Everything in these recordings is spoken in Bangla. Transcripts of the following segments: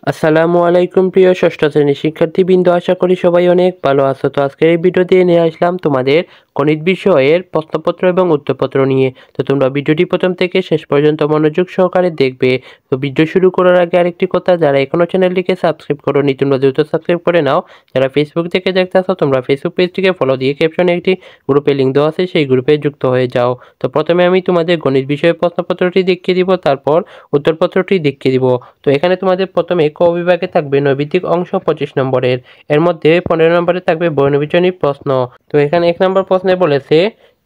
আসসালামু আলাইকুম প্রিয় ষষ্ঠ শ্রেণীর শিক্ষার্থীবৃন্দ, আশা করি সবাই অনেক ভালো আছো। তো আজকের এই ভিডিও দিয়ে নিয়ে আসলাম তোমাদের গণিত বিষয়ের প্রশ্নপত্র এবং উত্তরপত্র নিয়ে। তো তোমরা ভিডিওটি প্রথম থেকে শেষ পর্যন্ত মনোযোগ সহকারে দেখবে। তো ভিডিও শুরু করার আগে আরেকটি কথা, যারা এখনো চ্যানেলটিকে সাবস্ক্রাইব করোনি তোমরা দ্রুত সাবস্ক্রাইব করে নাও। যারা ফেসবুক থেকে দেখতে আসো তোমরা ফেসবুক পেজটিকে ফলো দিয়ে ক্যাপশনে একটি গ্রুপে লিঙ্ক দেওয়া আছে, সেই গ্রুপে যুক্ত হয়ে যাও। তো প্রথমে আমি তোমাদের গণিত বিষয়ের প্রশ্নপত্রটি দেখিয়ে দিব, তারপর উত্তরপত্রটি দেখিয়ে দিব। তো এখানে তোমাদের প্রথমে ক বিভাগে থাকবে নৈবিত্তিক অংশ 25 নম্বরের, এর মধ্যে 15 নম্বরে থাকবে বর্ণবিজনী প্রশ্ন। তো এখানে 1 নম্বর প্রশ্নে বলেছে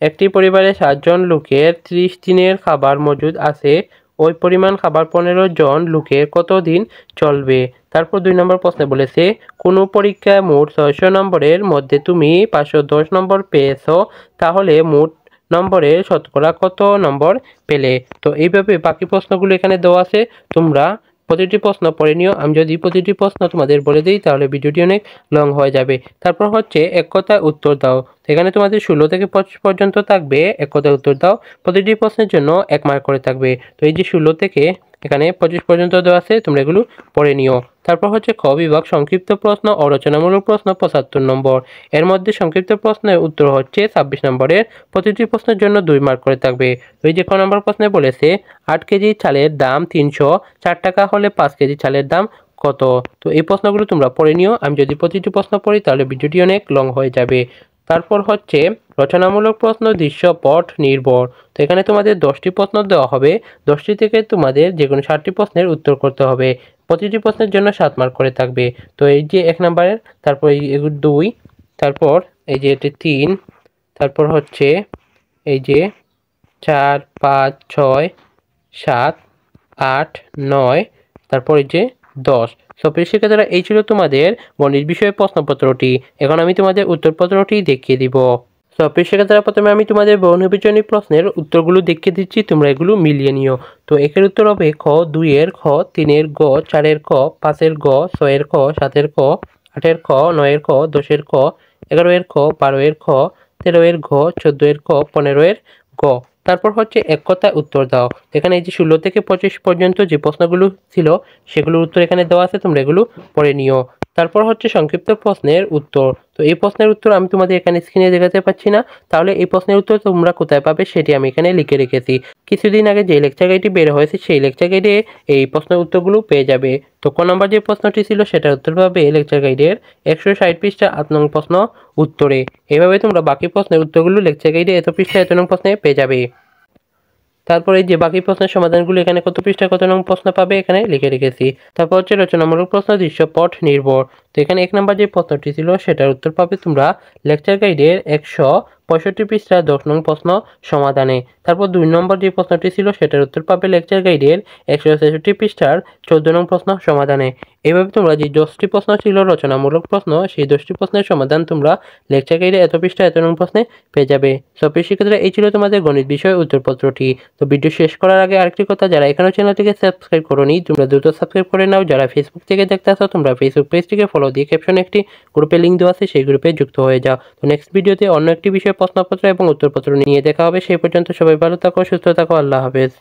একটি পরিবারে 7 জন লোকের 30 দিনের খাবার মজুদ আছে, ওই পরিমাণ খাবার 15 জন লোকের কত দিন চলবে। তারপর 2 নম্বর প্রশ্নে বলেছে কোনো পরীক্ষায় মোট 600 নম্বরের মধ্যে তুমি 510 নম্বর পেয়েছো, তাহলে মোট নম্বরের শতকরা কত নম্বর পেলে। তো এইভাবে বাকি প্রশ্নগুলো এখানে দেওয়া আছে, তোমরা প্রতিটি প্রশ্ন পড়ে নিও। আমি যদি প্রতিটি প্রশ্ন তোমাদের বলে দিই তাহলে ভিডিওটি অনেক লং হয়ে যাবে। তারপর হচ্ছে এক কথায় উত্তর দাও। এখানে তোমাদের 16 থেকে 25 পর্যন্ত থাকবে এক কথায় উত্তর দাও। প্রতিটি প্রশ্নের জন্য 1 মার্ক করে থাকবে। তো এই যে 16 থেকে এখানে 25 পর্যন্ত দেওয়া আছে, তোমরা এগুলো পড়ে নিও। তারপর হচ্ছে খ বিভাগ সংক্ষিপ্ত প্রশ্ন ও রচনামূলক প্রশ্ন 75 নম্বর, এর মধ্যে সংক্ষিপ্ত প্রশ্নের উত্তর হচ্ছে 26 নম্বরের, প্রতিটি প্রশ্নের জন্য 2 মার্ক করে থাকবে। তো এই যে ক নম্বর প্রশ্নে বলেছে 8 কেজি চালের দাম 304 টাকা হলে 5 কেজি চালের দাম কত। তো এই প্রশ্নগুলো তোমরা পড়ে নিও। আমি যদি প্রতিটি প্রশ্ন পড়ি তাহলে ভিডিওটি অনেক লং হয়ে যাবে। তারপর হচ্ছে রচনামূলক প্রশ্ন দৃশ্যপট নির্ভর। তো এখানে তোমাদের 10টি প্রশ্ন দেওয়া হবে, 10টি থেকে তোমাদের যে কোনো 7টি প্রশ্নের উত্তর করতে হবে। প্রতিটি প্রশ্নের জন্য 7 মার্ক করে থাকবে। তো এই যে 1 নম্বরের, তারপর এই 2, তারপর এই যে এটি 3, তারপর হচ্ছে এই যে 4, 5, 6, 7, 8, 9, তারপর এই যে 10। সো প্রিয় শিক্ষার্থীরা, এই ছিল তোমাদের গণিত বিষয়ের প্রশ্নপত্রটি। এখন আমি তোমাদের উত্তরপত্রটি দেখিয়ে দিব। সো প্রিয় শিক্ষার্থীরা, প্রথমে আমি তোমাদের বহুনির্বাচনী প্রশ্নের উত্তরগুলো দেখিয়ে দিচ্ছি, তোমরা এগুলো মিলিয়ে নিও। তো একের উত্তর হবে খ 2 এর খ, 3 এর গ, 4 এর ক, 5 এর গ, 6 এর খ, 7 এর ক, 8 এর খ, 9 এর খ, 10 এর খ, 11 এর খ, 12 এর খ, 13 এর ঘ, 14 এর ক, 15 এর গ। তারপর হচ্ছে এক কথায় উত্তর দাও। এখানে এই যে 16 থেকে 25 পর্যন্ত যে প্রশ্নগুলো ছিল সেগুলোর উত্তর এখানে দেওয়া আছে, তোমরা এগুলো পড়ে নিও। তারপর হচ্ছে সংক্ষিপ্ত প্রশ্নের উত্তর। তো এই প্রশ্নের উত্তর আমি তোমাদের এখানে স্ক্রিনে দেখাতে পাচ্ছি না, তাহলে এই প্রশ্নের উত্তর তোমরা কোথায় পাবে সেটি আমি এখানে লিখে রেখেছি। কিছুদিন আগে যে লেকচার গাইডটি বের হয়েছে সেই লেকচার গাইডে এই প্রশ্নের উত্তরগুলো পেয়ে যাবে। তো ক নম্বর যে প্রশ্নটি ছিল সেটার উত্তর পাবে লেকচার গাইডের 160 পৃষ্ঠা 8 নং প্রশ্ন উত্তরে। এভাবে তোমরা বাকি প্রশ্নের উত্তরগুলো লেকচার গাইডে এত পৃষ্ঠা এত নং প্রশ্নে পেয়ে যাবে। তারপরে যে বাকি প্রশ্নের সমাধানগুলো এখানে কত পৃষ্ঠা কত নং প্রশ্ন পাবে এখানে লিখে রেখেছি। তারপর হচ্ছে রচনামূলক প্রশ্ন দৃশ্যপট নির্ভর। তো এখানে 1 নম্বর যে প্রশ্নটি ছিল সেটার উত্তর পাবে তোমরা লেকচার গাইডের 165 পৃষ্ঠা 10 নং প্রশ্ন সমাধানে। তারপর 2 নম্বর যে প্রশ্নটি ছিল সেটার উত্তর পাবে লেকচার গাইডের 166 পৃষ্ঠার 14 নং প্রশ্ন সমাধানে। এভাবে তোমরা যে 10টি প্রশ্ন ছিল রচনামূলক প্রশ্ন, সেই 10টি প্রশ্নের সমাধান তোমরা লেকচার গাইডে এত পৃষ্ঠা এত নং প্রশ্নে পেয়ে যাবে। সো প্রিয় শিক্ষার্থীরা, এই ছিল তোমাদের গণিত বিষয় উত্তরপত্রটি। তো ভিডিও শেষ করার আগে আরেকটি কথা, যারা এখনো চ্যানেলটিকে সাবস্ক্রাইব করোনি তোমরা দ্রুত সাবস্ক্রাইব করে নাও। যারা ফেসবুক থেকে দেখতে আসো তোমরা ফেসবুক পেজটিকে ফলো দিয়ে ক্যাপশনে একটি গ্রুপে লিঙ্ক দেওয়া আছে, সেই গ্রুপে যুক্ত হয়ে যাও। তো নেক্সট ভিডিওতে অন্য একটি বিষয়ে প্রশ্নপত্র এবং উত্তরপত্র নিয়ে দেখা হবে। সেই পর্যন্ত সবাই ভালো থাকো, সুস্থ থাকো, আল্লাহ হাফেজ।